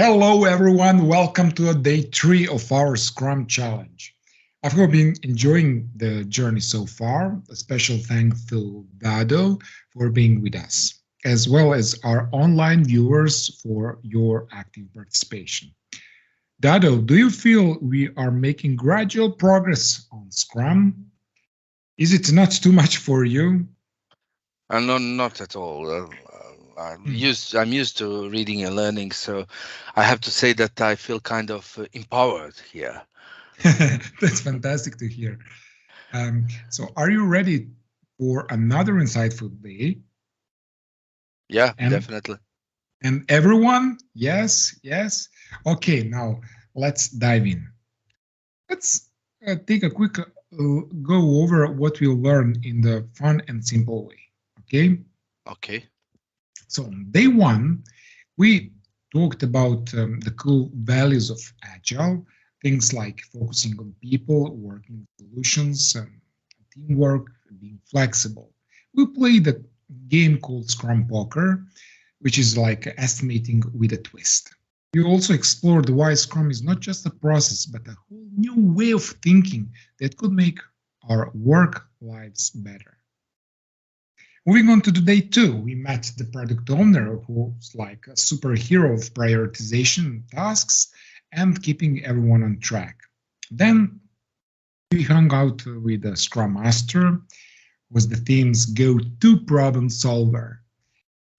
Hello, everyone. Welcome to day 3 of our Scrum Challenge. I've been enjoying the journey so far. A special thanks to Dado for being with us, as well as our online viewers for your active participation. Dado, do you feel we are making gradual progress on Scrum? Is it not too much for you? No, not at all. Hmm. I'm used to reading and learning, so I have to say that I feel kind of empowered here. That's fantastic to hear. So, are you ready for another insightful day? Yeah, And definitely. And everyone, yes, yes. Okay, now let's dive in. Let's take a quick go over what we learned in the fun and simple way. Okay, Okay. so on day one, we talked about the cool values of Agile, things like focusing on people, working solutions, teamwork, being flexible. We played a game called Scrum Poker, which is like estimating with a twist. You also explored why Scrum is not just a process, but a whole new way of thinking that could make our work lives better. Moving on to the day two, we met the product owner who's like a superhero of prioritization tasks and keeping everyone on track. Then we hung out with the Scrum Master, who was the team's go-to problem solver.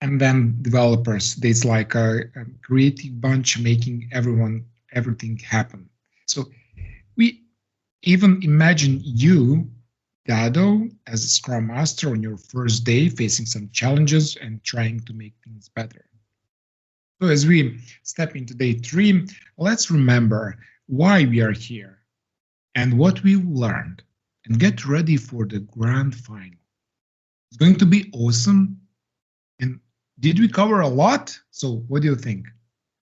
And then developers, there's like a creative bunch making everything happen. So we even imagine you, Dado, as a Scrum Master on your first day, facing some challenges and trying to make things better. So as we step into day three, let's remember why we are here and what we learned, and get ready for the grand final. It's going to be awesome. And did we cover a lot? So what do you think?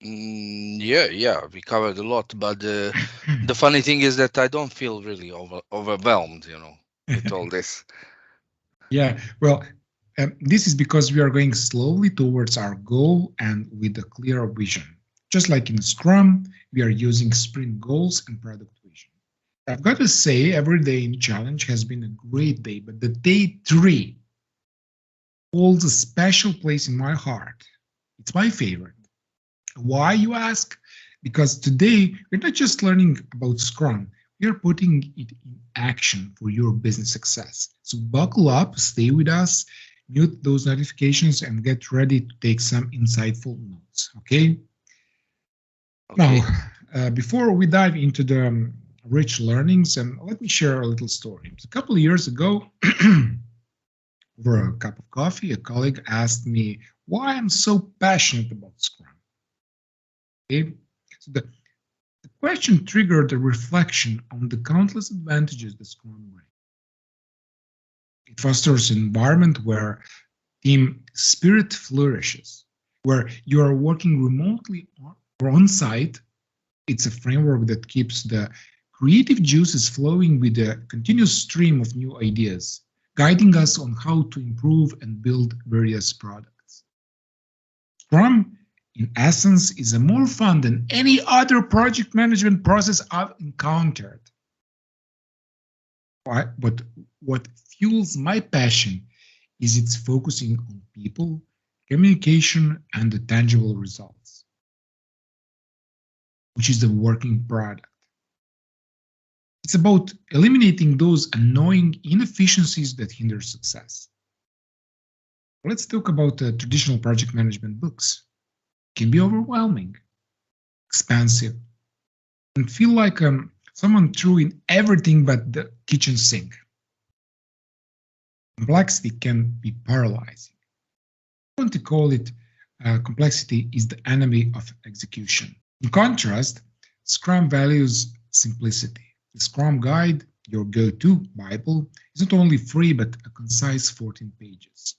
Yeah, we covered a lot, but the funny thing is that I don't feel really overwhelmed, with all this. Yeah, well, this is because we are going slowly towards our goal and with a clear vision. Just like in Scrum, we are using sprint goals and product vision. I've got to say, every day in challenge has been a great day, but the day three holds a special place in my heart. It's my favorite. Why, you ask? Because today we're not just learning about Scrum, we are putting it in action for your business success. So buckle up, stay with us, mute those notifications, and get ready to take some insightful notes. Okay? Now, Okay. before we dive into the rich learnings, let me share a little story. A couple of years ago, over a cup of coffee, a colleague asked me why I'm so passionate about Scrum. Okay? So the question triggered a reflection on the countless advantages that Scrum brings. It fosters an environment where team spirit flourishes, where you are working remotely or on site. It's a framework that keeps the creative juices flowing with a continuous stream of new ideas, guiding us on how to improve and build various products. Scrum, in essence, is a more fun than any other project management process I've encountered. But what fuels my passion is its focusing on people, communication, and the tangible results, which is the working product. It's about eliminating those annoying inefficiencies that hinder success. Let's talk about traditional project management books. It can be overwhelming, expensive, and feel like someone threw in everything but the kitchen sink. Complexity can be paralyzing. I want to call it complexity is the enemy of execution. In contrast, Scrum values simplicity. The Scrum Guide, your go-to Bible, is not only free but a concise 14 pages.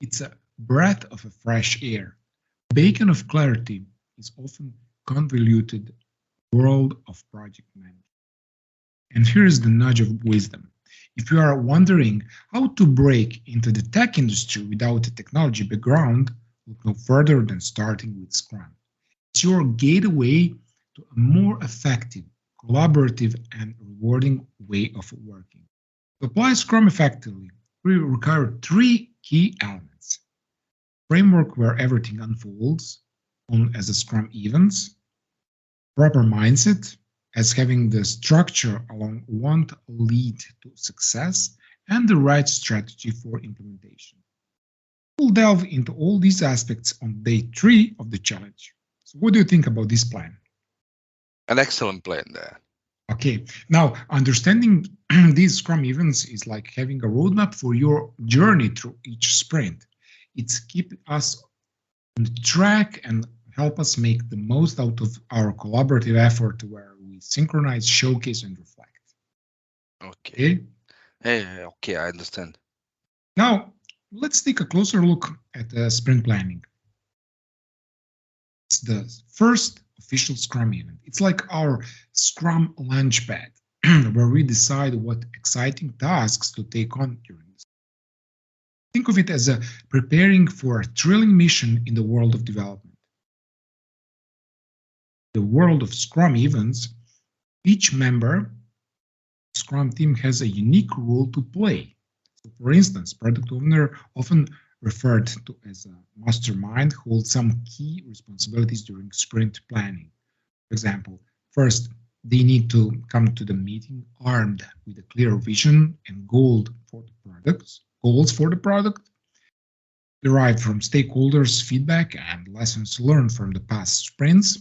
It's a breath of a fresh air. The beacon of clarity is often convoluted world of project management. And here is the nudge of wisdom. If you are wondering how to break into the tech industry without a technology background, look no further than starting with Scrum. It's your gateway to a more effective, collaborative, and rewarding way of working. To apply Scrum effectively, we require three key elements: framework where everything unfolds, known as a Scrum Events; proper mindset, as having the structure along one to lead to success; and the right strategy for implementation. We'll delve into all these aspects on day 3 of the challenge. So what do you think about this plan? An excellent plan there. Okay, now understanding these Scrum events is like having a roadmap for your journey through each sprint. It's keep us on the track and help us make the most out of our collaborative effort where we synchronize, showcase, and reflect. Okay. Hey, okay, I understand. Now, let's take a closer look at sprint planning. It's the first official Scrum event. It's like our Scrum launchpad, where we decide what exciting tasks to take on during this. Think of it as preparing for a thrilling mission in the world of development. In the world of Scrum events, each member of the Scrum team has a unique role to play. So for instance, product owner, often referred to as a mastermind, holds some key responsibilities during sprint planning. For example, first, they need to come to the meeting armed with a clear vision and goals for the product, derived from stakeholders' feedback and lessons learned from the past sprints.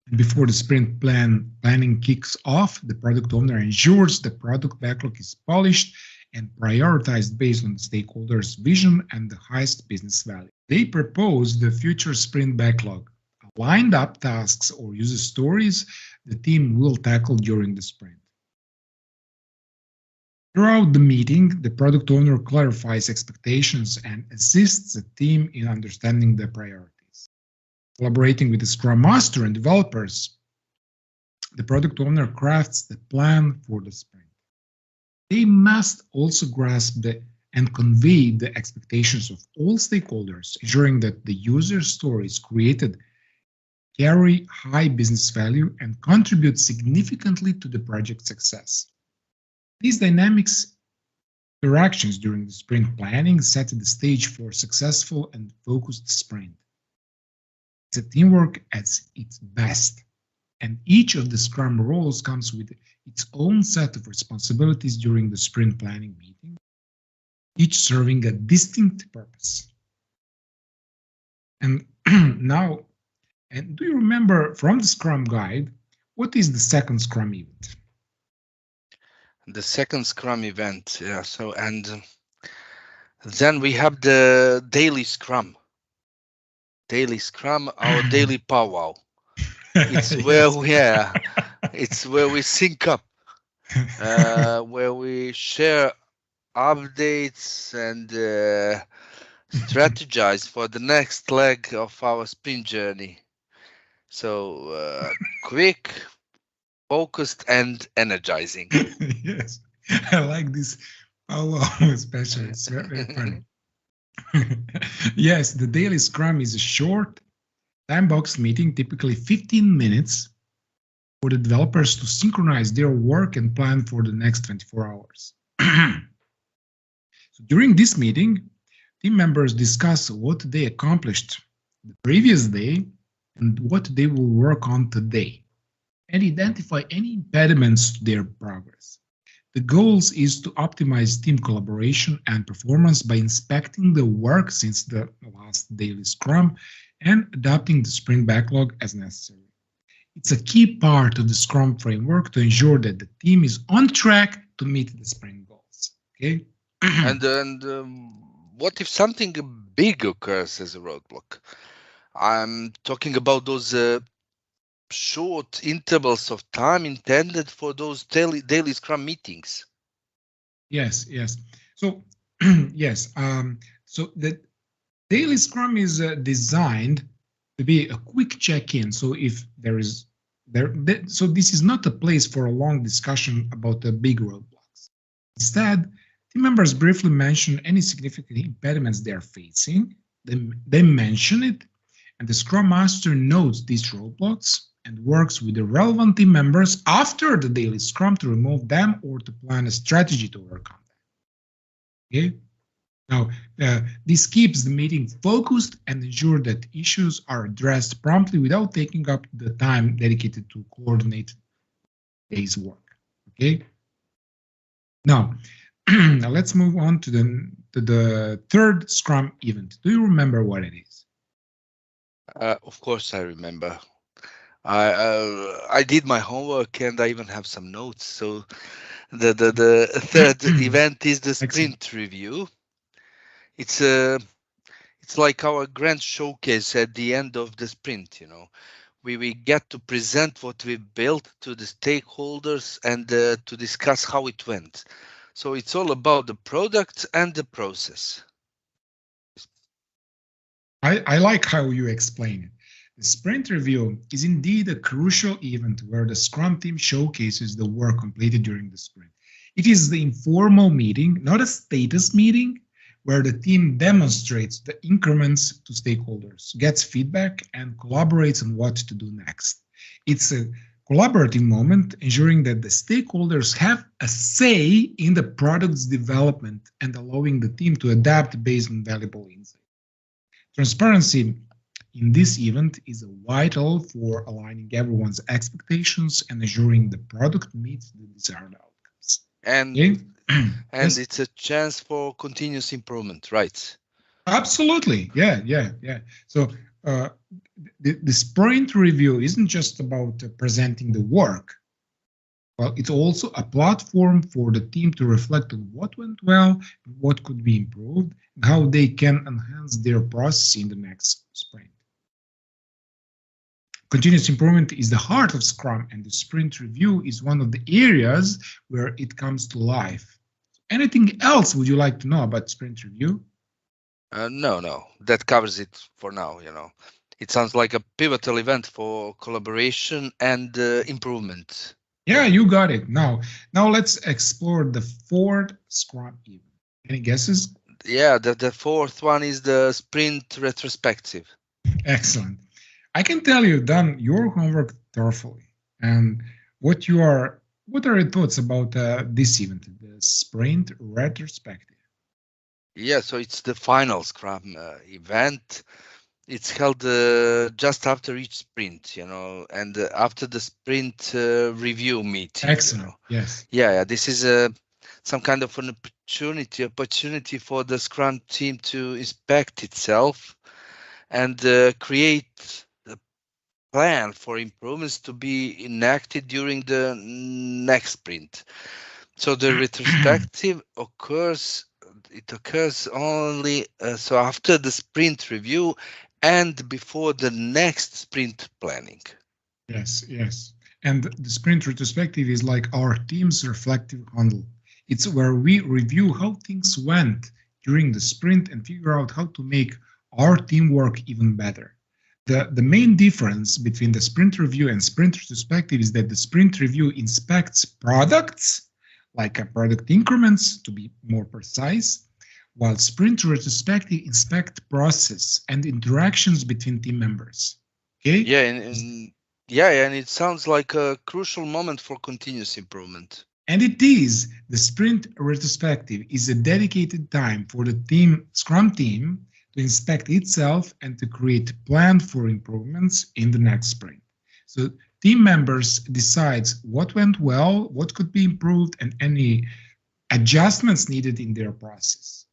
And before the sprint planning kicks off, the product owner ensures the product backlog is polished and prioritized based on the stakeholders' vision and the highest business value. They propose the future sprint backlog, lined up tasks or user stories the team will tackle during the sprint. Throughout the meeting, the product owner clarifies expectations and assists the team in understanding the priorities. Collaborating with the Scrum Master and developers, the product owner crafts the plan for the sprint. They must also grasp and convey the expectations of all stakeholders, ensuring that the user stories created carry high business value and contribute significantly to the project's success. These dynamics interactions during the sprint planning set the stage for successful and focused sprint. It's a teamwork at its best, and each of the Scrum roles comes with its own set of responsibilities during the sprint planning meeting, each serving a distinct purpose. And now, do you remember from the Scrum guide, what is the second Scrum event? The second Scrum event, yeah. So, and then we have the daily Scrum. Daily Scrum, our daily powwow. It's where it's where we sync up, where we share updates and strategize for the next leg of our sprint journey. So quick, focused, and energizing. Yes, I like this powwow especially. It's very funny. Yes, the daily Scrum is a short, time-boxed meeting, typically 15 minutes, for the developers to synchronize their work and plan for the next 24 hours. So during this meeting, team members discuss what they accomplished the previous day and what they will work on today, and identify any impediments to their progress. The goal is to optimize team collaboration and performance by inspecting the work since the last daily Scrum and adapting the sprint backlog as necessary. It's a key part of the Scrum framework to ensure that the team is on track to meet the sprint goals. Okay. And what if something big occurs as a roadblock? I'm talking about those short intervals of time intended for those daily Scrum meetings. Yes. So yes. So the daily Scrum is designed to be a quick check-in. So if so this is not a place for a long discussion about the big roadblocks. Instead, team members briefly mention any significant impediments they are facing. They mention it, And the Scrum Master notes these roadblocks and works with the relevant team members after the daily Scrum to remove them or to plan a strategy to overcome them. Okay? Now, this keeps the meeting focused and ensures that issues are addressed promptly without taking up the time dedicated to coordinate day's work. Okay. Now, let's move on to the third Scrum event. Do you remember what it is? Of course, I remember. I did my homework and I even have some notes. So the third event is the sprint review. It's like our grand showcase at the end of the sprint. You know, we get to present what we built to the stakeholders and to discuss how it went. So it's all about the product and the process. I like how you explain it. The sprint review is indeed a crucial event where the Scrum team showcases the work completed during the sprint. It is the informal meeting, not a status meeting, where the team demonstrates the increments to stakeholders, gets feedback, and collaborates on what to do next. It's a collaborative moment, ensuring that the stakeholders have a say in the product's development and allowing the team to adapt based on valuable insight. Transparency in this event is vital for aligning everyone's expectations and ensuring the product meets the desired outcomes. And okay? Yes. It's a chance for continuous improvement, right? Absolutely, yeah. So the sprint review isn't just about presenting the work. Well, it's also a platform for the team to reflect on what went well, what could be improved, and how they can enhance their process in the next sprint. Continuous improvement is the heart of Scrum, and the sprint review is one of the areas where it comes to life. Anything else would you like to know about sprint review? No, that covers it for now. You know, it sounds like a pivotal event for collaboration and improvement. Yeah, you got it. Now let's explore the fourth Scrum event. Any guesses? Yeah, the fourth one is the sprint retrospective. Excellent. I can tell you've done your homework thoroughly. And what are your thoughts about this event, the sprint retrospective? Yeah, so it's the final Scrum event. It's held just after each sprint, you know, and after the sprint review meeting. Excellent. You know. Yes. Yeah. This is some kind of an opportunity for the Scrum team to inspect itself and create a plan for improvements to be enacted during the next sprint. So the retrospective occurs only so after the sprint review and before the next sprint planning. Yes. And the sprint retrospective is like our team's reflective handle. It's where we review how things went during the sprint and figure out how to make our teamwork even better. The main difference between the sprint review and sprint retrospective is that the sprint review inspects products, like product increments to be more precise, while sprint retrospective inspect process and interactions between team members. Okay? Yeah, and it sounds like a crucial moment for continuous improvement. And it is. The sprint retrospective is a dedicated time for the Scrum team to inspect itself and to create a plan for improvements in the next sprint. So team members decide what went well, what could be improved, and any adjustments needed in their process.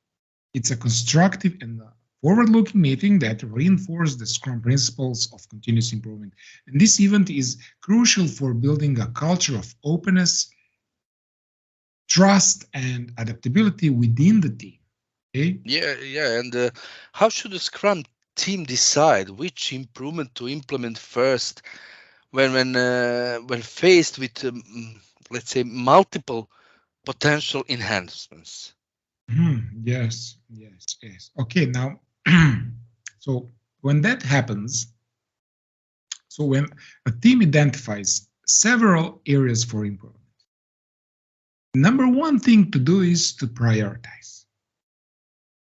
It's a constructive and forward-looking meeting that reinforces the Scrum principles of continuous improvement. And this event is crucial for building a culture of openness, trust, and adaptability within the team. Okay? Yeah, and how should the Scrum team decide which improvement to implement first when faced with let's say multiple potential enhancements? Yes. Okay, now, so when that happens, so when a team identifies several areas for improvement, number one thing to do is to prioritize.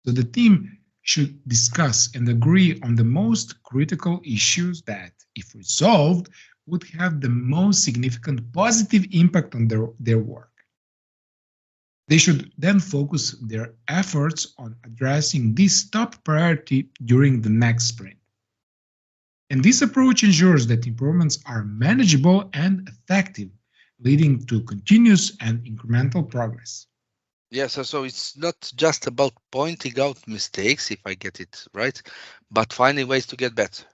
So the team should discuss and agree on the most critical issues that, if resolved, would have the most significant positive impact on their work. They should then focus their efforts on addressing this top priority during the next sprint. And this approach ensures that improvements are manageable and effective, leading to continuous and incremental progress. Yeah, so it's not just about pointing out mistakes, if I get it right, but finding ways to get better.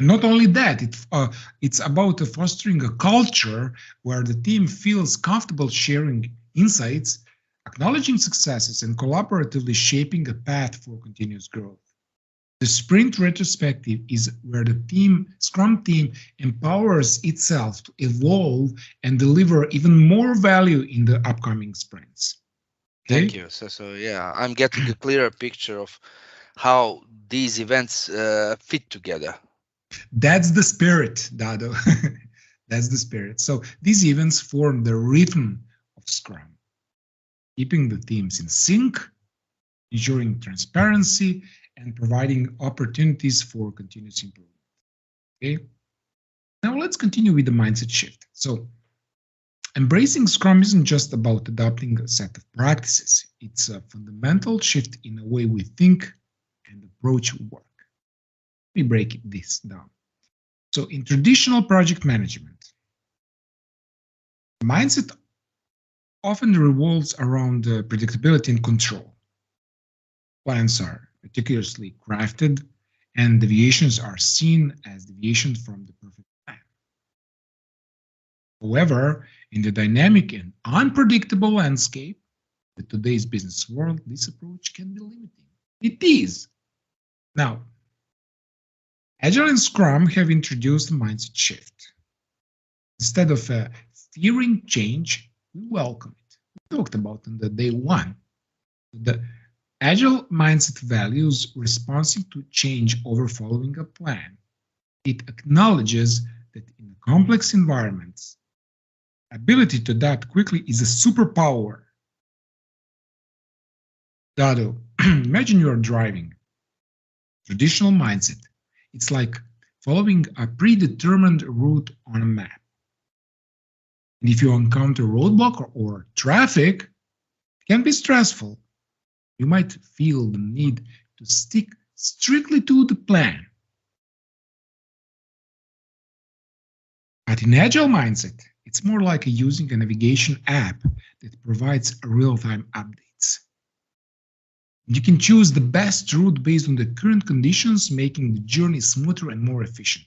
Not only that, it's about fostering a culture where the team feels comfortable sharing insights, acknowledging successes, and collaboratively shaping a path for continuous growth. The sprint retrospective is where the Scrum team empowers itself to evolve and deliver even more value in the upcoming sprints. Okay? Thank you. So yeah, I'm getting a clearer picture of how these events fit together. That's the spirit, Dado. That's the spirit. So these events form the rhythm of Scrum, keeping the teams in sync, ensuring transparency, and providing opportunities for continuous improvement. Okay. Now let's continue with the mindset shift. So embracing Scrum isn't just about adopting a set of practices. It's a fundamental shift in the way we think and approach work. Let me break this down. So in traditional project management, mindset often revolves around predictability and control. Plans are meticulously crafted, and deviations are seen as deviations from the perfect plan. However, in the dynamic and unpredictable landscape of today's business world, this approach can be limiting. It is. Now, Agile and Scrum have introduced a mindset shift. Instead of fearing change, we welcome it. We talked about on the day one. The Agile mindset values responding to change over following a plan. It acknowledges that in complex environments, ability to adapt quickly is a superpower. Dado, imagine you are driving. Traditional mindset. It's like following a predetermined route on a map. And if you encounter roadblock or traffic, it can be stressful. You might feel the need to stick strictly to the plan. But in Agile mindset, it's more like using a navigation app that provides real-time updates. You can choose the best route based on the current conditions, making the journey smoother and more efficient.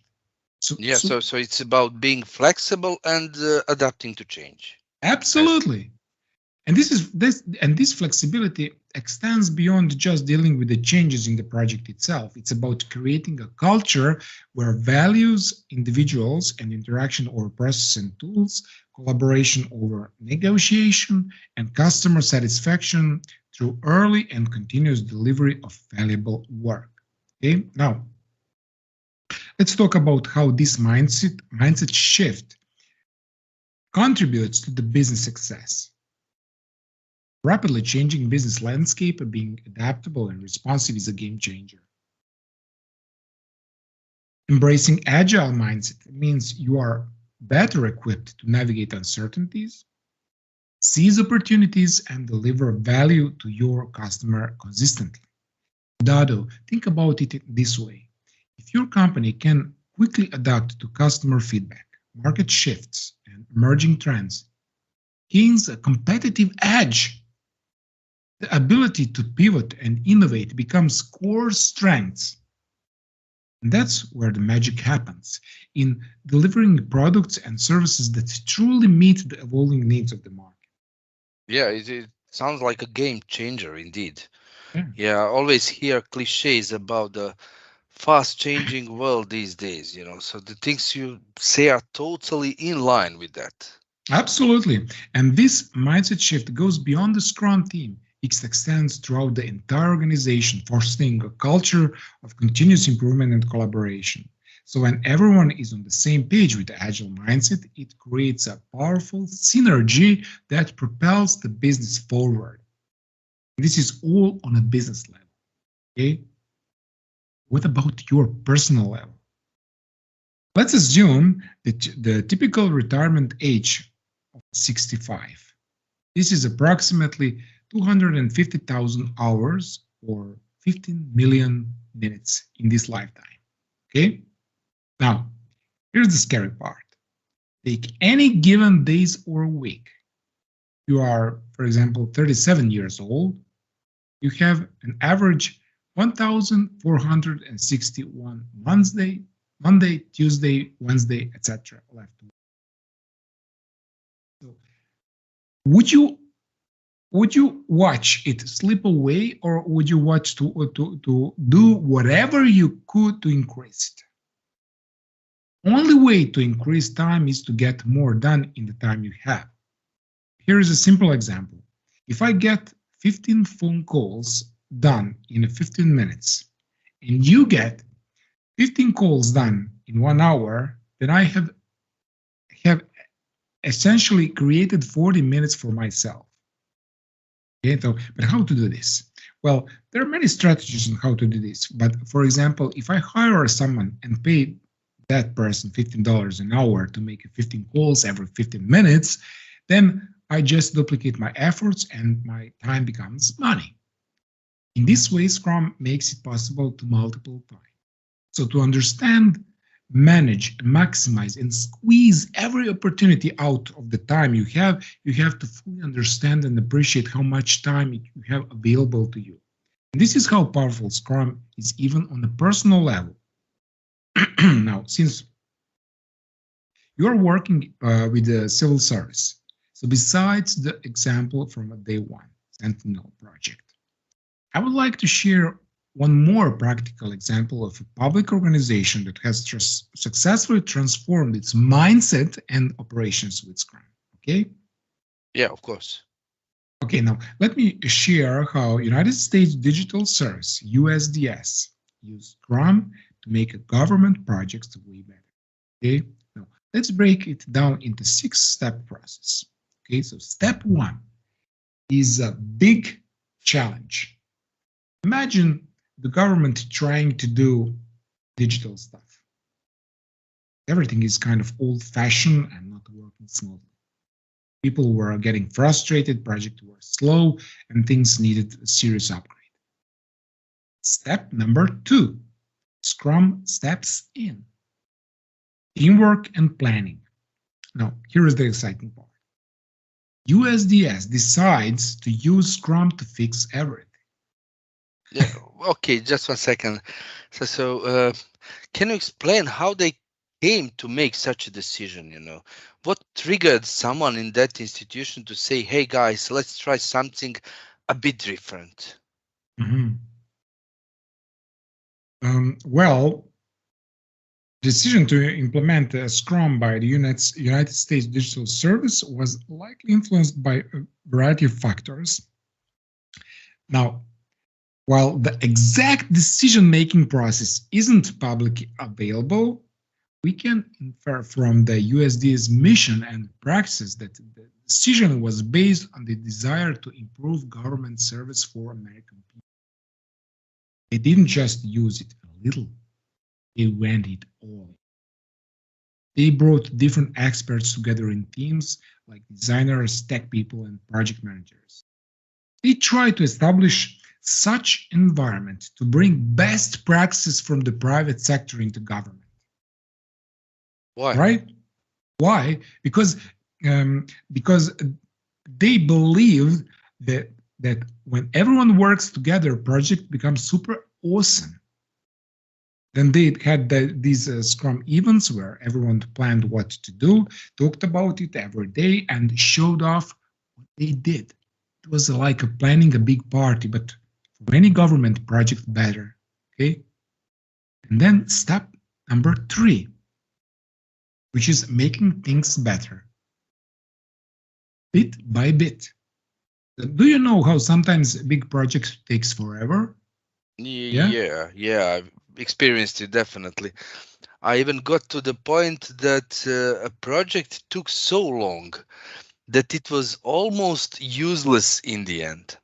So it's about being flexible and adapting to change. Absolutely. And this flexibility extends beyond just dealing with the changes in the project itself. It's about creating a culture where values, individuals, and interaction over process and tools, collaboration over negotiation, and customer satisfaction through early and continuous delivery of valuable work. Okay, now let's talk about how this mindset shift contributes to the business success. Rapidly changing business landscape, being adaptable and responsive is a game changer. Embracing Agile mindset means you are better equipped to navigate uncertainties, seize opportunities, and deliver value to your customer consistently. Dado, think about it this way. If your company can quickly adapt to customer feedback, market shifts, and emerging trends, gains a competitive edge. The ability to pivot and innovate becomes core strengths. And that's where the magic happens, in delivering products and services that truly meet the evolving needs of the market. Yeah, it sounds like a game changer indeed. Yeah, I always hear cliches about the fast changing world these days, so the things you say are totally in line with that. Absolutely. And this mindset shift goes beyond the Scrum team. It extends throughout the entire organization, fostering a culture of continuous improvement and collaboration. So when everyone is on the same page with the Agile mindset, it creates a powerful synergy that propels the business forward. This is all on a business level. Okay. What about your personal level? Let's assume that the typical retirement age of 65. This is approximately 250,000 hours or 15 million minutes in this lifetime. Okay? Now, here's the scary part. Take any given days or week. You are, for example, 37 years old. You have an average 1,461 Monday, Tuesday, Wednesday, etc. left. So would you watch it slip away, or would you watch to do whatever you could to increase it? Only way to increase time is to get more done in the time you have. Here is a simple example. If I get 15 phone calls done in 15 minutes and you get 15 calls done in 1 hour, then I have essentially created 40 minutes for myself. Okay, so, but how to do this? Well, there are many strategies on how to do this. But for example, if I hire someone and pay that person $15 an hour to make 15 calls every 15 minutes, then I just duplicate my efforts and my time becomes money. In this way, Scrum makes it possible to multiple time. So to understand, manage, maximize, and squeeze every opportunity out of the time you have to fully understand and appreciate how much time you have available to you. And this is how powerful Scrum is even on a personal level. Now, since you are working with the civil service, so besides the example from a day one Sentinel project, I would like to share one more practical example of a public organization that has successfully transformed its mindset and operations with Scrum. Okay? Yeah, of course. Okay, now let me share how United States Digital Service, USDS, use Scrum to make government projects way better. Okay? Now let's break it down into 6-step process. Okay, so step 1 is a big challenge. Imagine the government trying to do digital stuff. Everything is kind of old-fashioned and not working smoothly. People were getting frustrated, projects were slow, and things needed a serious upgrade. Step number 2, Scrum steps in. Teamwork and planning. Now, here is the exciting part. USDS decides to use Scrum to fix everything. Yeah. Okay, just 1 second. So, can you explain how they came to make such a decision? What triggered someone in that institution to say, "Hey guys, let's try something a bit different"? Well, decision to implement Scrum by the United States Digital Service was likely influenced by a variety of factors. Now, while the exact decision-making process isn't publicly available, we can infer from the USD's mission and practices that the decision was based on the desire to improve government service for American people. They didn't just use it a little, they went it all. They brought different experts together in teams like designers, tech people, and project managers. They tried to establish such environment to bring best practices from the private sector into government. Why? Right? Why? Because they believe that when everyone works together, project becomes super awesome. Then they had these Scrum events where everyone planned what to do, talked about it every day, and showed off what they did. It was like planning a big party, but for any government project better. Okay? And then step number 3, which is making things better. Bit by bit. Do you know how sometimes a big project takes forever? Yeah, I've experienced it, definitely. I even got to the point that a project took so long that it was almost useless in the end.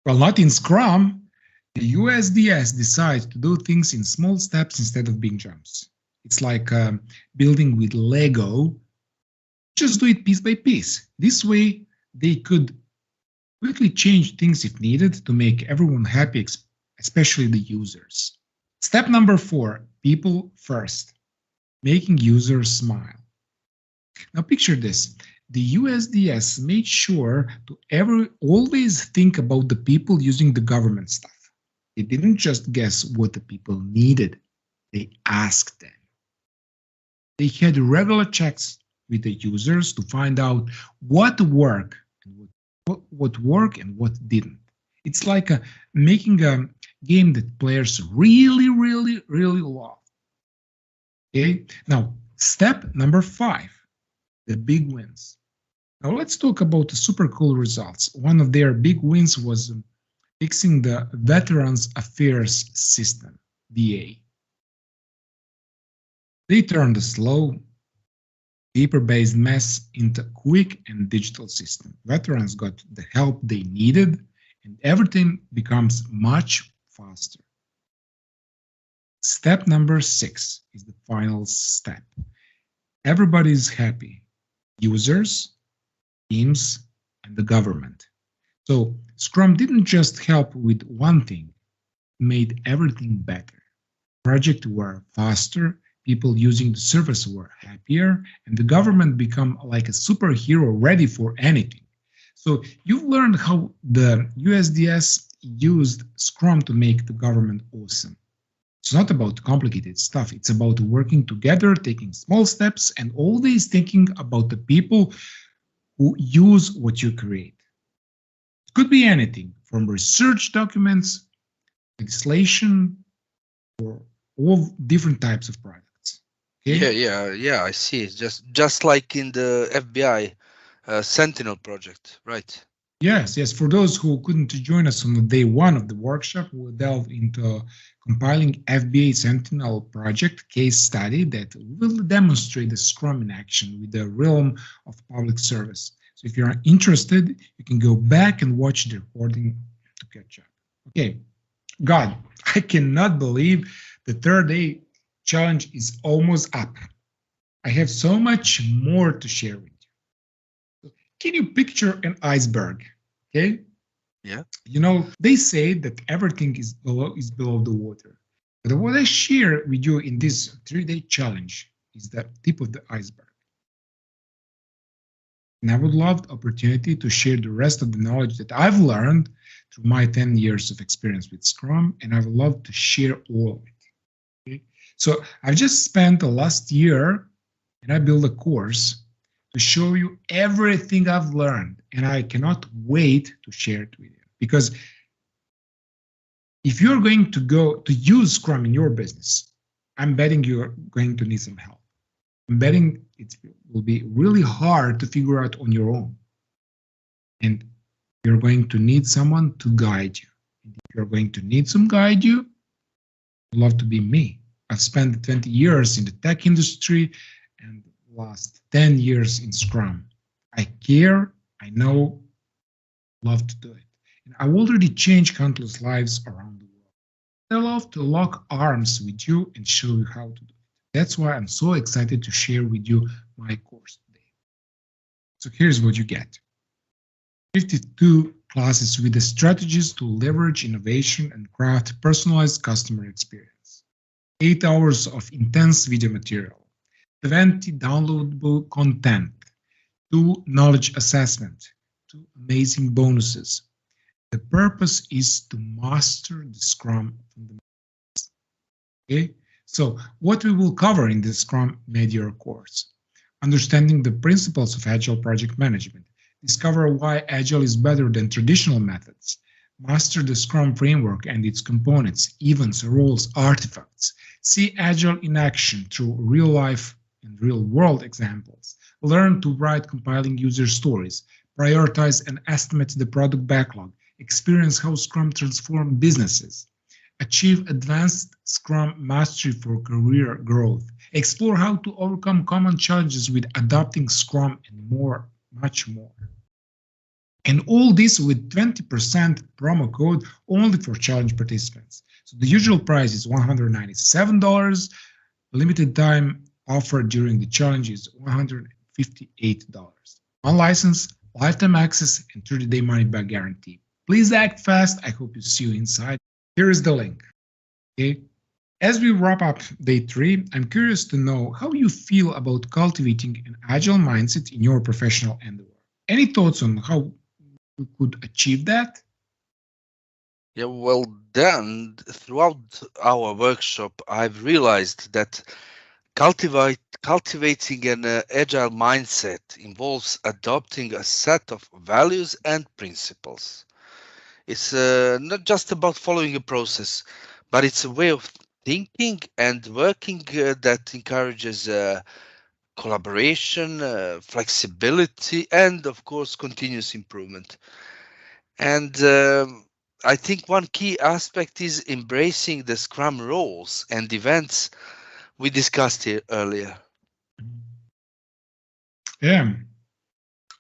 Well, not in Scrum. The USDS decides to do things in small steps instead of big jumps. It's like building with Lego. Just do it piece by piece. This way, they could quickly change things if needed to make everyone happy, especially the users. Step number 4, people first, making users smile. Now picture this. The USDS made sure to always think about the people using the government stuff. They didn't just guess what the people needed, they asked them. They had regular checks with the users to find out what worked and what worked and what didn't. It's like making a game that players really, really, really love. Okay, now step number 5, the big wins. Now let's talk about the super cool results. One of their big wins was fixing the Veterans Affairs System, VA. They turned a slow, paper-based mess into a quick and digital system. Veterans got the help they needed, and everything becomes much faster. Step number 6 is the final step. Everybody is happy. Users, teams, and the government. So Scrum didn't just help with one thing, it made everything better. Projects were faster, people using the service were happier, and the government became like a superhero ready for anything. So you've learned how the USDS used Scrum to make the government awesome. It's not about complicated stuff. It's about working together, taking small steps, and always thinking about the people who use what you create. It could be anything from research documents, legislation, or all different types of products. Okay? Yeah. I see. Just like in the FBI Sentinel project, right? Yes. For those who couldn't join us on the day 1 of the workshop, we'll delve into compiling FBA Sentinel project case study that will demonstrate the Scrum in action with the realm of public service. So if you're interested, you can go back and watch the recording to catch up. Okay, God, I cannot believe the 3rd day challenge is almost up. I have so much more to share with you. Can you picture an iceberg? Okay. Yeah. You know, they say that everything is below the water. But what I share with you in this 3-day challenge is the tip of the iceberg. And I would love the opportunity to share the rest of the knowledge that I've learned through my 10 years of experience with Scrum, and I would love to share all of it. Okay? So I've just spent the last year, and I built a course to show you everything I've learned, and I cannot wait to share it with you. Because if you're going to go to use Scrum in your business, I'm betting you're going to need some help. I'm betting it will be really hard to figure out on your own. And you're going to need someone to guide you. And if you're going to need some guide you, I'd love to be me. I've spent 20 years in the tech industry and last 10 years in Scrum. I care, I know, love to do it. And I've already changed countless lives around the world. I love to lock arms with you and show you how to do it. That's why I'm so excited to share with you my course today. So here's what you get. 52 classes with the strategies to leverage innovation and craft personalized customer experience. 8 hours of intense video material. 20 downloadable content. 2 knowledge assessment. 2 amazing bonuses. The purpose is to master the Scrum fundamentals. Okay? So what we will cover in the Scrum mid-year course: understanding the principles of Agile project management, discover why Agile is better than traditional methods, master the Scrum framework and its components, events, roles, artifacts, see Agile in action through real-life and real-world examples, learn to write compiling user stories, prioritize and estimate the product backlog, experience how Scrum transforms businesses, achieve advanced Scrum mastery for career growth, explore how to overcome common challenges with adopting Scrum, and more, much more. And all this with 20% promo code only for challenge participants. So the usual price is $197. Limited time offer during the challenge is $158. One license, lifetime access, and 30-day money-back guarantee. Please act fast. I hope to see you inside. Here is the link. Okay. As we wrap up day 3, I'm curious to know how you feel about cultivating an agile mindset in your professional endeavor. Any thoughts on how we could achieve that? Yeah, well done. Throughout our workshop, I've realized that cultivating an agile mindset involves adopting a set of values and principles. It's not just about following a process, but it's a way of thinking and working that encourages collaboration, flexibility, and of course, continuous improvement. And I think one key aspect is embracing the Scrum roles and events we discussed here earlier. Yeah,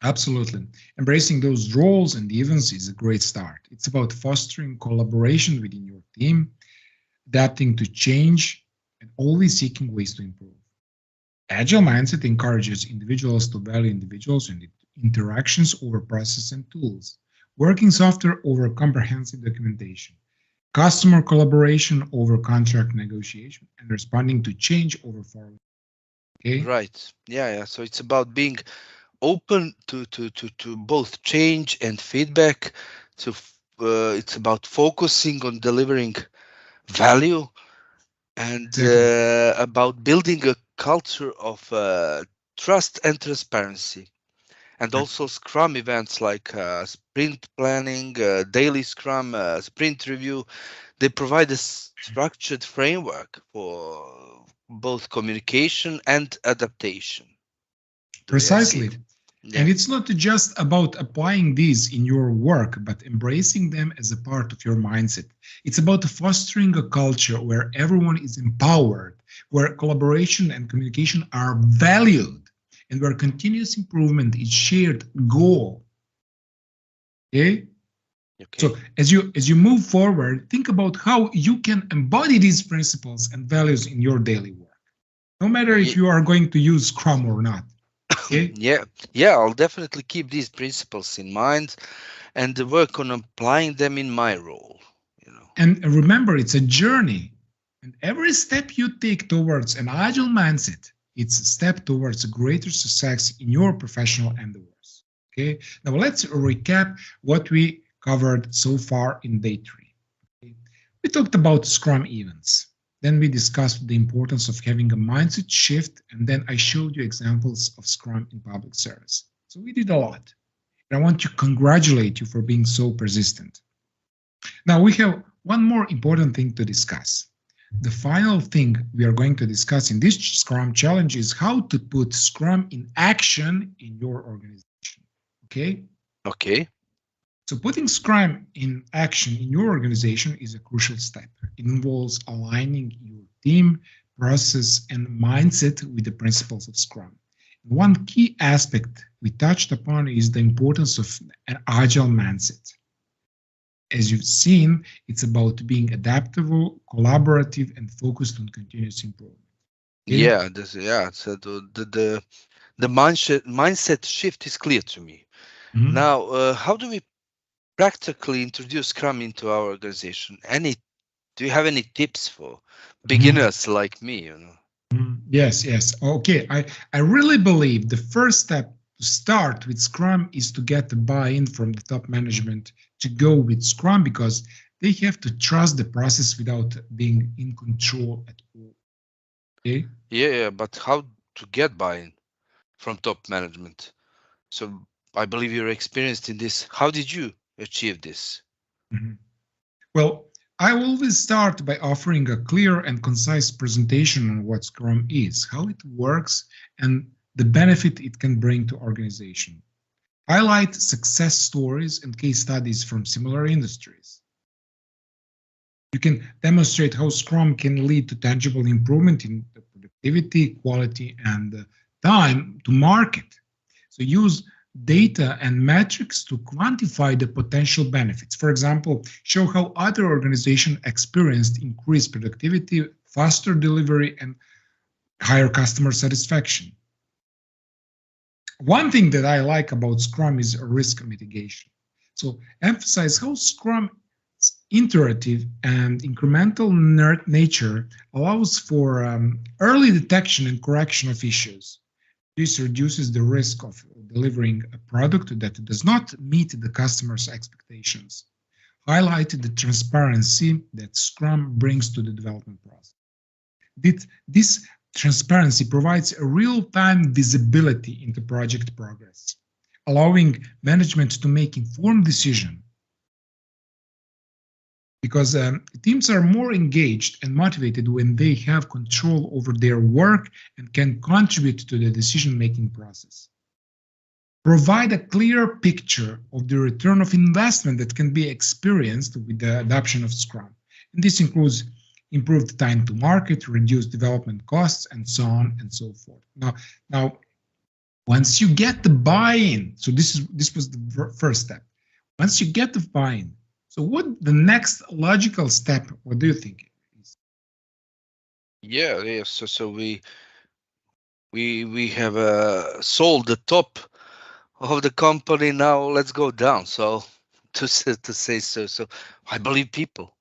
absolutely. Embracing those roles and events is a great start. It's about fostering collaboration within your team, adapting to change, and always seeking ways to improve. Agile mindset encourages individuals to value individuals and interactions over process and tools, working software over comprehensive documentation, customer collaboration over contract negotiation, and responding to change over forward. Okay? Right. Yeah. So it's about being open to both change and feedback. It's about focusing on delivering value and Exactly. about building a culture of trust and transparency. And also Scrum events like sprint planning, daily Scrum, sprint review, they provide a structured framework for both communication and adaptation. Do you see Precisely. it? And Yeah. it's not just about applying these in your work, but embracing them as a part of your mindset. It's about fostering a culture where everyone is empowered, where collaboration and communication are valued, and where continuous improvement is shared goal. Okay? Okay. So as you move forward, think about how you can embody these principles and values in your daily work, no matter if Ye- you are going to use Scrum or not. Okay? yeah. Yeah. I'll definitely keep these principles in mind and work on applying them in my role. You know. And remember, it's a journey. And every step you take towards an agile mindset, it's a step towards a greater success in your professional endeavors. Okay. Now let's recap what we covered so far in day 3. Okay? We talked about Scrum events. Then we discussed the importance of having a mindset shift. And then I showed you examples of Scrum in public service. So we did a lot. And I want to congratulate you for being so persistent. Now we have one more important thing to discuss. The final thing we are going to discuss in this Scrum challenge is how to put Scrum in action in your organization. Okay? Okay. So putting Scrum in action in your organization is a crucial step. It involves aligning your team, process, and mindset with the principles of Scrum. One key aspect we touched upon is the importance of an agile mindset. As you've seen, it's about being adaptable, collaborative, and focused on continuous improvement. Okay? Yeah. So the mindset shift is clear to me. Mhm. Now, how do we practically introduce Scrum into our organization? Do you have any tips for Mhm. beginners like me? You know. Yes, yes. Okay. I really believe the first step to start with Scrum is to get the buy-in from the top management to go with Scrum because they have to trust the process without being in control at all. Okay. Yeah, but how to get buy-in from top management? So I believe you're experienced in this. How did you achieve this? Mhm. Well, I always start by offering a clear and concise presentation on what Scrum is, how it works, and the benefit it can bring to organization. Highlight success stories and case studies from similar industries. You can demonstrate how Scrum can lead to tangible improvement in the productivity, quality, and time to market. So use data and metrics to quantify the potential benefits. For example, show how other organizations experienced increased productivity, faster delivery, and higher customer satisfaction. One thing that I like about Scrum is risk mitigation. So emphasize how Scrum's iterative and incremental nature allows for early detection and correction of issues. This reduces the risk of delivering a product that does not meet the customer's expectations. Highlighted the transparency that Scrum brings to the development process. This transparency provides a real-time visibility into project progress, allowing management to make informed decisions. Because teams are more engaged and motivated when they have control over their work and can contribute to the decision-making process. Provide a clear picture of the return of investment that can be experienced with the adoption of Scrum. And this includes improved time to market, reduced development costs, and so on and so forth. Now, once you get the buy-in, so this was the first step. Once you get the buy-in, so what the next logical step, what do you think is? Yeah. So we have sold the top of the company. Now let's go down. So to say so. So I believe people.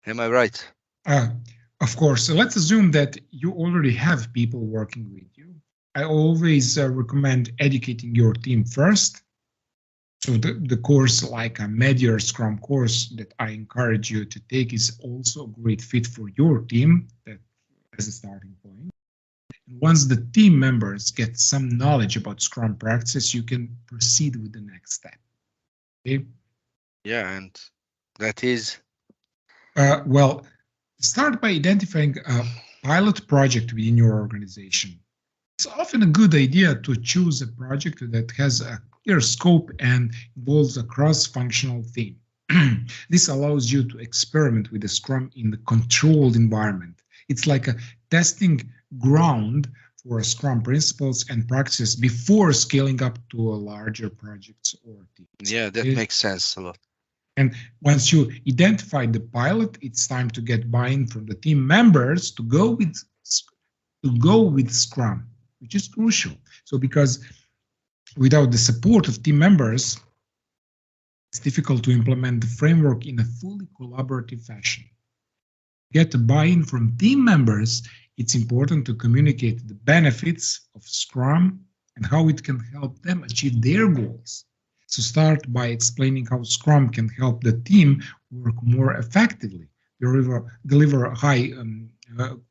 Am I right? Of course. So let's assume that you already have people working with you. I always recommend educating your team first. So the course, like a mid-year Scrum course that I encourage you to take, is also a great fit for your team as a starting point. And once the team members get some knowledge about Scrum practices, you can proceed with the next step. Okay? Yeah, and that is? Well, start by identifying a pilot project within your organization. It's often a good idea to choose a project that has a clear scope and involves a cross-functional theme. This allows you to experiment with the Scrum in the controlled environment. It's like a testing ground for Scrum principles and practices before scaling up to a larger projects or teams. Yeah, that makes sense a lot. And once you identify the pilot, it's time to get buy-in from the team members to go with Scrum, which is crucial. So because without the support of team members, it's difficult to implement the framework in a fully collaborative fashion. To get the buy-in from team members, it's important to communicate the benefits of Scrum and how it can help them achieve their goals. So start by explaining how Scrum can help the team work more effectively, deliver high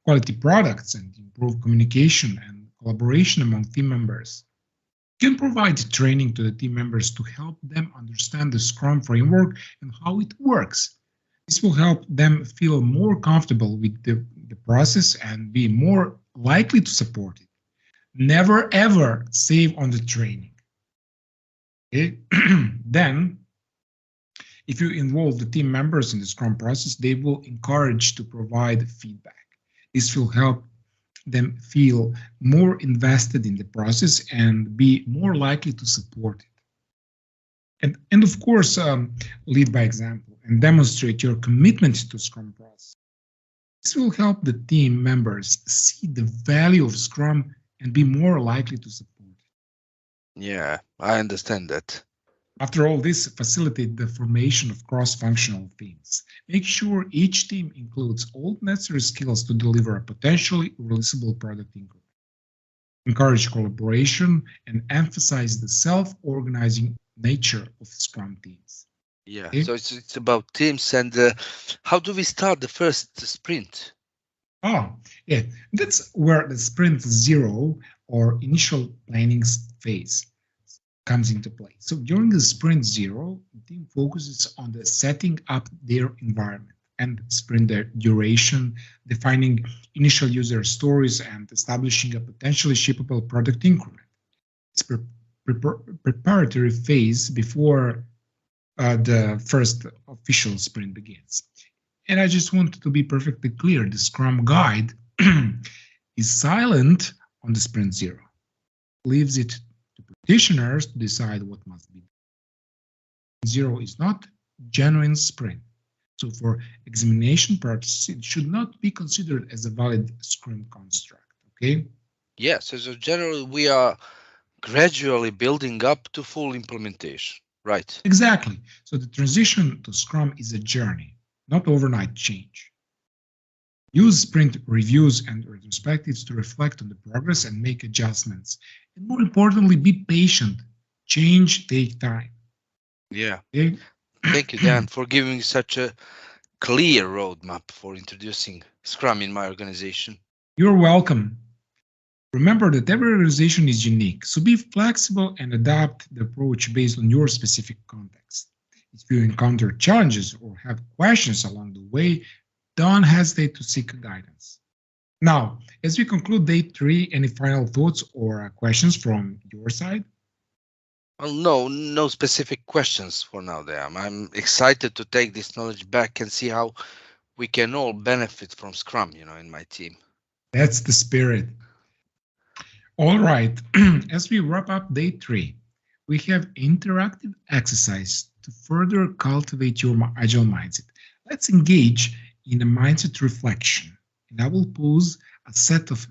quality products, and improve communication and collaboration among team members. You can provide training to the team members to help them understand the Scrum framework and how it works. This will help them feel more comfortable with the process and be more likely to support it. Never ever save on the training. Okay? Then, if you involve the team members in the Scrum process, they will encourage to provide feedback. This will help them feel more invested in the process and be more likely to support it. And of course, lead by example and demonstrate your commitment to Scrum process. This will help the team members see the value of Scrum and be more likely to support it. Yeah, I understand that. After all, this facilitates the formation of cross-functional teams. Make sure each team includes all necessary skills to deliver a potentially releasable product increment. Encourage collaboration and emphasize the self-organizing nature of Scrum teams. Yeah, okay? So it's about teams. And how do we start the first sprint? Oh, yeah, that's where the sprint zero or initial planning phase comes into play. So during the sprint zero, the team focuses on the setting up their environment and sprint duration, defining initial user stories, and establishing a potentially shippable product increment. It's preparatory phase before the first official sprint begins. And I just want to be perfectly clear, the Scrum guide is silent on the sprint zero, leaves it practitioners to decide what must be done. Zero is not genuine sprint. So for examination purposes, it should not be considered as a valid Scrum construct, okay? Yes, as a general, we are gradually building up to full implementation, right? Exactly. So the transition to Scrum is a journey, not overnight change. Use sprint reviews and retrospectives to reflect on the progress and make adjustments. And more importantly, be patient. Change takes time. Yeah. Okay? Thank you, Dan, for giving such a clear roadmap for introducing Scrum in my organization. You're welcome. Remember that every organization is unique, so be flexible and adapt the approach based on your specific context. If you encounter challenges or have questions along the way, don't hesitate to seek guidance. Now, as we conclude day 3, any final thoughts or questions from your side? Well, no specific questions for now, Dan. I'm excited to take this knowledge back and see how we can all benefit from Scrum, in my team. That's the spirit. All right, as we wrap up day 3, we have interactive exercise to further cultivate your agile mindset. Let's engage in a mindset reflection, and I will pose a set of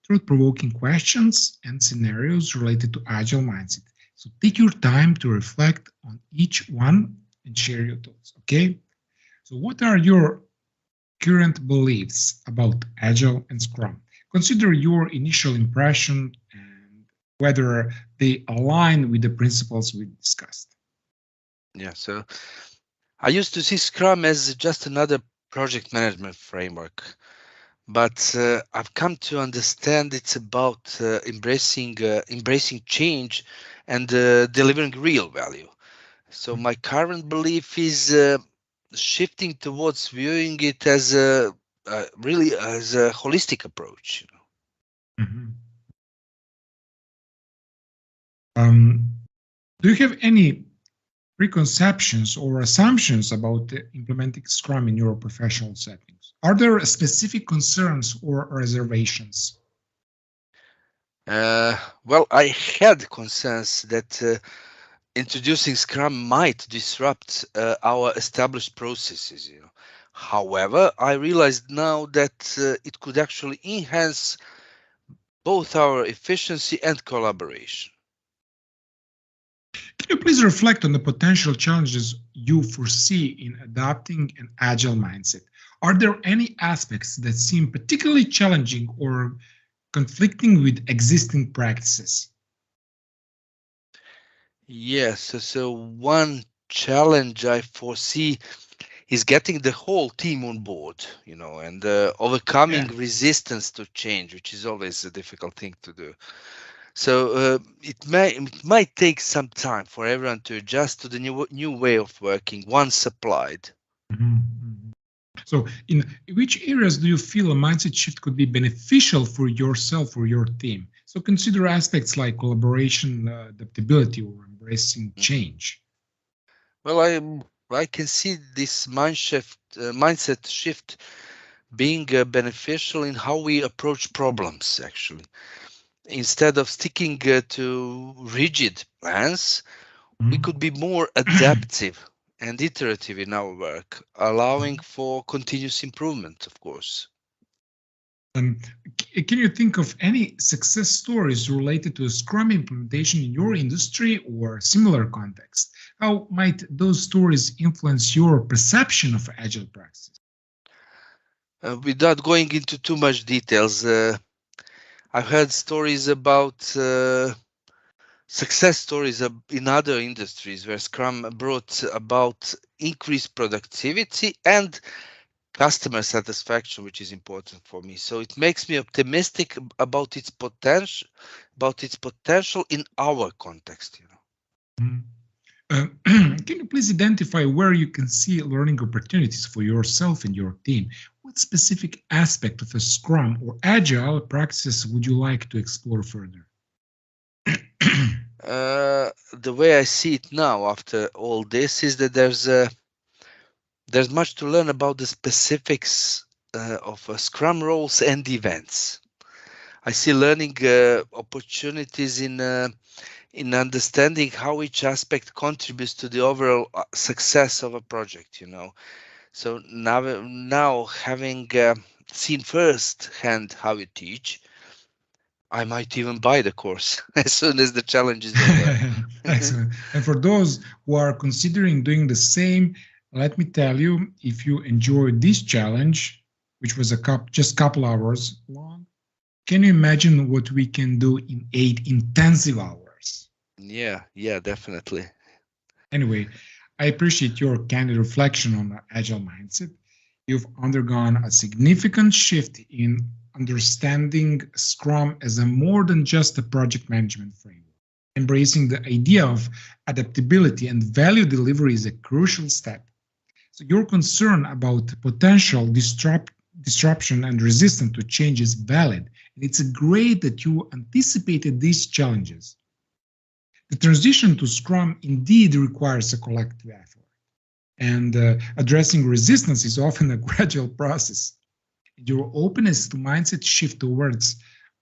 thought-provoking questions and scenarios related to agile mindset. So take your time to reflect on each one and share your thoughts, okay? So what are your current beliefs about agile and Scrum? Consider your initial impression and whether they align with the principles we discussed. Yeah, so I used to see Scrum as just another project management framework, but I've come to understand it's about embracing change and delivering real value. So my current belief is shifting towards viewing it as really as a holistic approach. Mhm. Um, do you have any preconceptions or assumptions about implementing Scrum in your professional settings? Are there specific concerns or reservations? Well, I had concerns that introducing Scrum might disrupt our established processes. However, I realized now that it could actually enhance both our efficiency and collaboration. Can you please reflect on the potential challenges you foresee in adopting an agile mindset? Are there any aspects that seem particularly challenging or conflicting with existing practices? Yes, so one challenge I foresee is getting the whole team on board, and overcoming Yeah. resistance to change, which is always a difficult thing to do. So it might take some time for everyone to adjust to the new way of working once applied. Mhm, mhm. So, in which areas do you feel a mindset shift could be beneficial for yourself or your team? So, consider aspects like collaboration, adaptability, or embracing Mhm. change. Well, I can see this mindset shift being beneficial in how we approach problems. Actually, instead of sticking to rigid plans, we could be more adaptive and iterative in our work, allowing for continuous improvement, of course. Um, can you think of any success stories related to a Scrum implementation in your industry or similar context? How might those stories influence your perception of agile practices? Without going into too much details, I've heard stories about success stories in other industries where Scrum brought about increased productivity and customer satisfaction, which is important for me. So it makes me optimistic about its potential in our context. Mhm. Can you please identify where you can see learning opportunities for yourself and your team? What specific aspect of a Scrum or Agile practices would you like to explore further? The way I see it now after all this is that there's much to learn about the specifics of Scrum roles and events. I see learning opportunities in understanding how each aspect contributes to the overall success of a project, you know. So now having seen firsthand how you teach, I might even buy the course as soon as the challenge is over. Excellent. And for those who are considering doing the same, let me tell you, if you enjoyed this challenge, which was just couple hours long, can you imagine what we can do in 8 intensive hours? Yeah, definitely. Anyway, I appreciate your candid reflection on the agile mindset. You've undergone a significant shift in understanding Scrum as a more than just a project management framework. Embracing the idea of adaptability and value delivery is a crucial step. So your concern about potential disruption and resistance to change is valid, and it's great that you anticipated these challenges. The transition to Scrum indeed requires a collective effort, and addressing resistance is often a gradual process. Your openness to mindset shift towards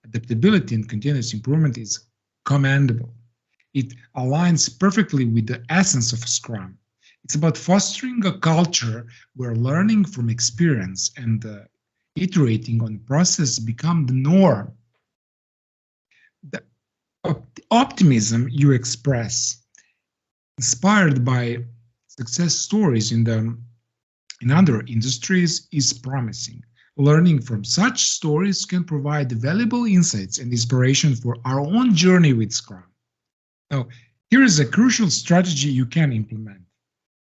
adaptability and continuous improvement is commendable. It aligns perfectly with the essence of Scrum. It's about fostering a culture where learning from experience and iterating on the process become the norm. The optimism you express, inspired by success stories in other industries, is promising. Learning from such stories can provide valuable insights and inspiration for our own journey with Scrum. Now, here is a crucial strategy you can implement.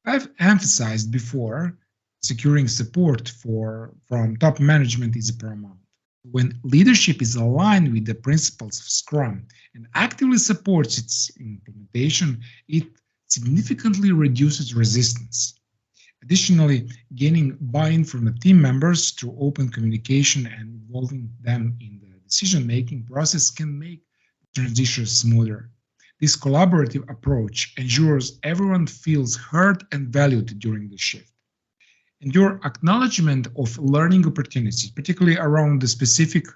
I've emphasized before, securing support from top management is paramount. When leadership is aligned with the principles of Scrum and actively supports its implementation, it significantly reduces resistance. Additionally, gaining buy-in from the team members through open communication and involving them in the decision-making process can make the transition smoother. This collaborative approach ensures everyone feels heard and valued during the shift. And your acknowledgement of learning opportunities, particularly around the specifics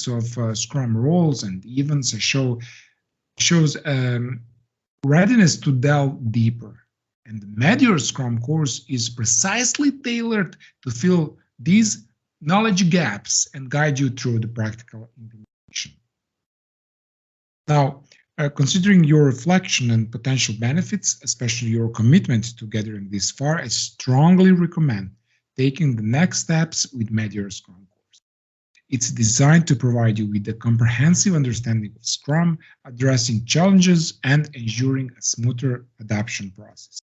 of Scrum roles and events, shows readiness to delve deeper. And the Meteor Scrum course is precisely tailored to fill these knowledge gaps and guide you through the practical implementation. Now, considering your reflection and potential benefits, especially your commitment to gathering this far, I strongly recommend taking the next steps with Meteor Scrum course. It's designed to provide you with a comprehensive understanding of Scrum, addressing challenges and ensuring a smoother adoption process.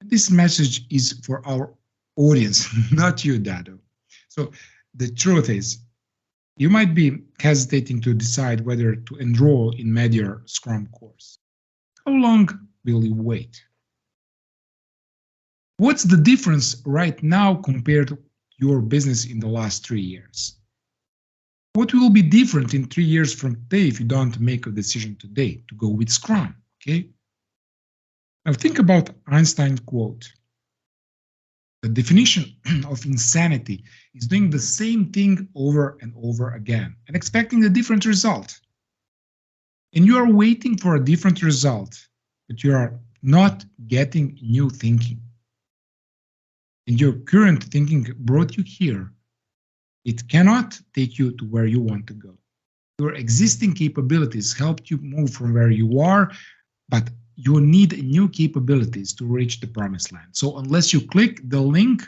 This message is for our audience, not you, Dado. So the truth is, you might be hesitating to decide whether to enroll in Meteor Scrum course. How long will you wait? What's the difference right now compared to your business in the last 3 years? What will be different in 3 years from today if you don't make a decision today to go with Scrum, okay? Now think about Einstein's quote. The definition of insanity is doing the same thing over and over again and expecting a different result. And you are waiting for a different result, but you are not getting new thinking. And your current thinking brought you here. It cannot take you to where you want to go. Your existing capabilities helped you move from where you are, but you need new capabilities to reach the promised land. So unless you click the link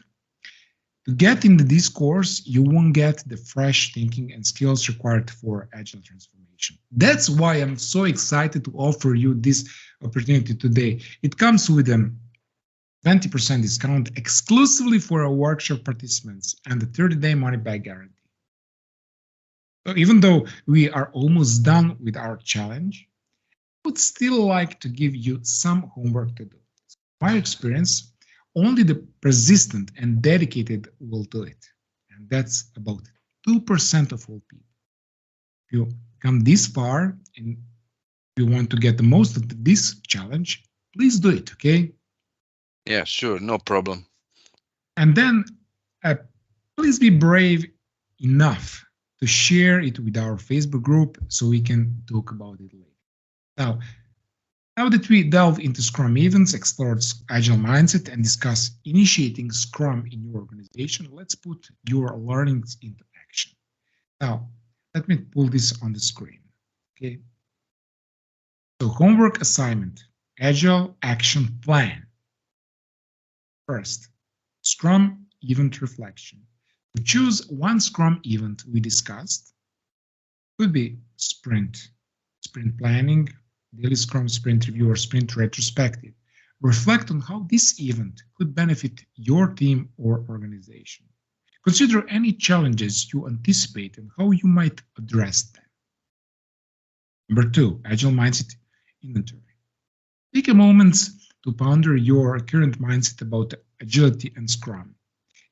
to get into this course, you won't get the fresh thinking and skills required for agile transformation. That's why I'm so excited to offer you this opportunity today. It comes with a 20% discount exclusively for our workshop participants and the 30-day money-back guarantee. So even though we are almost done with our challenge, would still like to give you some homework to do. In my experience, only the persistent and dedicated will do it. And that's about 2% of all people. If you come this far and you want to get the most of this challenge, please do it, okay? Yeah, sure, no problem. And then please be brave enough to share it with our Facebook group so we can talk about it later. Now that we delve into Scrum Events, explored Agile mindset, and discuss initiating Scrum in your organization, let's put your learnings into action. Now, let me pull this on the screen. Okay. So, homework assignment, Agile action plan. First, Scrum event reflection. To choose one Scrum event we discussed, could be sprint planning, daily Scrum sprint review, or sprint retrospective. Reflect on how this event could benefit your team or organization. Consider any challenges you anticipate and how you might address them. Number 2, Agile mindset inventory. Take a moment to ponder your current mindset about agility and Scrum.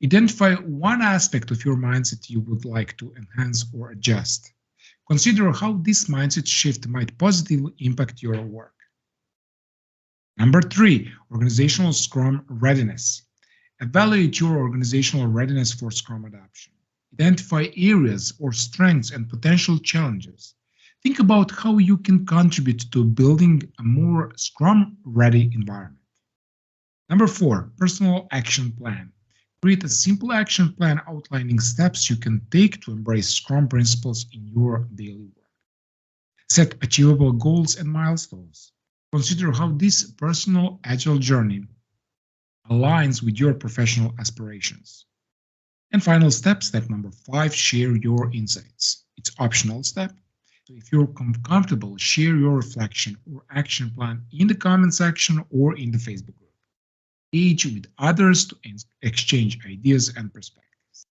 Identify one aspect of your mindset you would like to enhance or adjust. Consider how this mindset shift might positively impact your work. Number 3, organizational Scrum readiness. Evaluate your organizational readiness for Scrum adoption. Identify areas or strengths and potential challenges. Think about how you can contribute to building a more Scrum-ready environment. Number 4, personal action plan. Create a simple action plan outlining steps you can take to embrace Scrum principles in your daily work. Set achievable goals and milestones. Consider how this personal Agile journey aligns with your professional aspirations. And final step number 5, share your insights. It's optional step. So if you're comfortable, share your reflection or action plan in the comment section or in the Facebook group. Engage with others to exchange ideas and perspectives.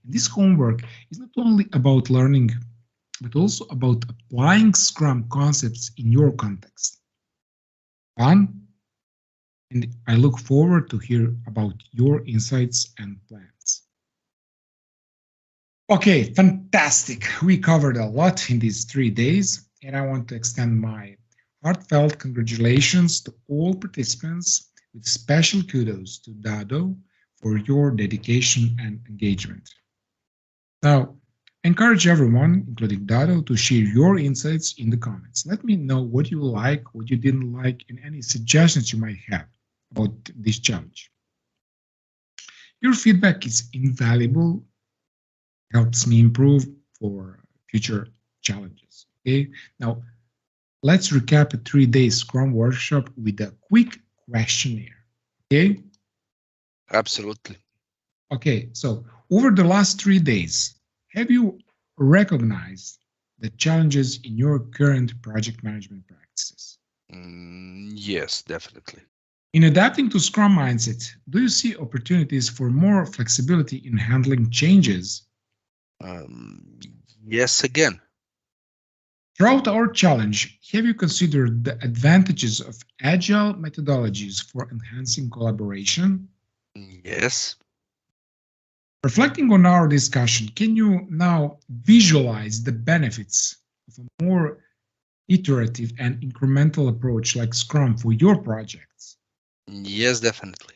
And this homework is not only about learning, but also about applying Scrum concepts in your context. Fun, and I look forward to hear about your insights and plans. Okay, fantastic. We covered a lot in these 3 days, and I want to extend my heartfelt congratulations to all participants, with special kudos to Dado for your dedication and engagement. Now, encourage everyone, including Dado, to share your insights in the comments. Let me know what you like, what you didn't like, and any suggestions you might have about this challenge. Your feedback is invaluable, helps me improve for future challenges. Okay, now let's recap a 3-day Scrum workshop with a quick questionnaire. Okay? Absolutely. Okay, so over the last 3 days, have you recognized the challenges in your current project management practices? Yes, definitely. In adapting to Scrum mindset, do you see opportunities for more flexibility in handling changes? Yes, again. Throughout our challenge, have you considered the advantages of Agile methodologies for enhancing collaboration? Yes. Reflecting on our discussion, can you now visualize the benefits of a more iterative and incremental approach like Scrum for your projects? Yes, definitely.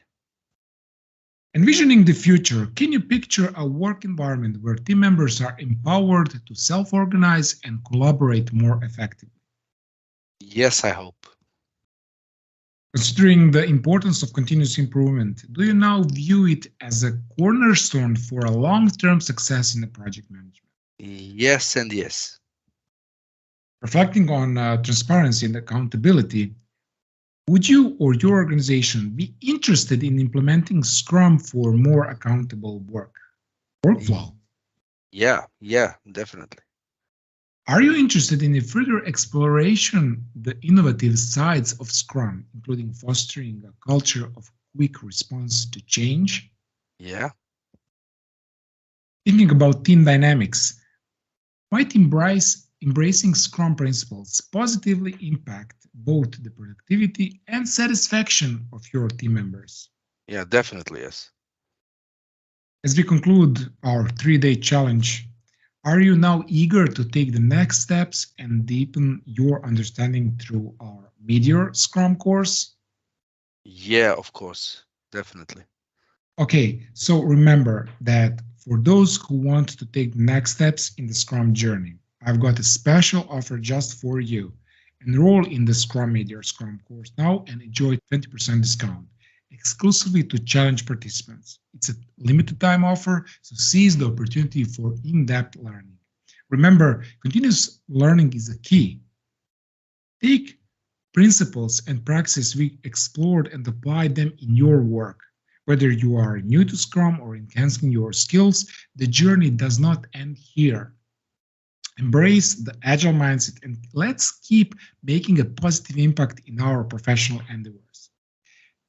Envisioning the future, can you picture a work environment where team members are empowered to self-organize and collaborate more effectively? Yes, I hope. Considering the importance of continuous improvement, do you now view it as a cornerstone for a long-term success in the project management? Yes and yes. Reflecting on transparency and accountability, would you or your organization be interested in implementing Scrum for more accountable workflow? Yeah, definitely. Are you interested in a further exploration the innovative sides of Scrum, including fostering a culture of quick response to change? Yeah. Thinking about team dynamics, might embracing Scrum principles positively impact both the productivity and satisfaction of your team members? Yeah, definitely, yes. As we conclude our 3-day challenge, are you now eager to take the next steps and deepen your understanding through our Meteor Scrum course? Yeah, of course, definitely. Okay, so remember that for those who want to take the next steps in the Scrum journey, I've got a special offer just for you. Enroll in the Scrum Media Scrum course now and enjoy 20% discount exclusively to challenge participants. It's a limited time offer, so seize the opportunity for in-depth learning. Remember, continuous learning is a key. Take principles and practices we explored and apply them in your work. Whether you are new to Scrum or enhancing your skills, the journey does not end here. Embrace the Agile mindset and let's keep making a positive impact in our professional endeavors.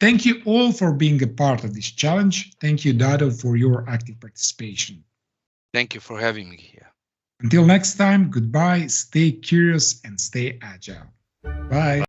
Thank you all for being a part of this challenge. Thank you, Dado, for your active participation. Thank you for having me here. Until next time, goodbye, stay curious and stay agile. Bye.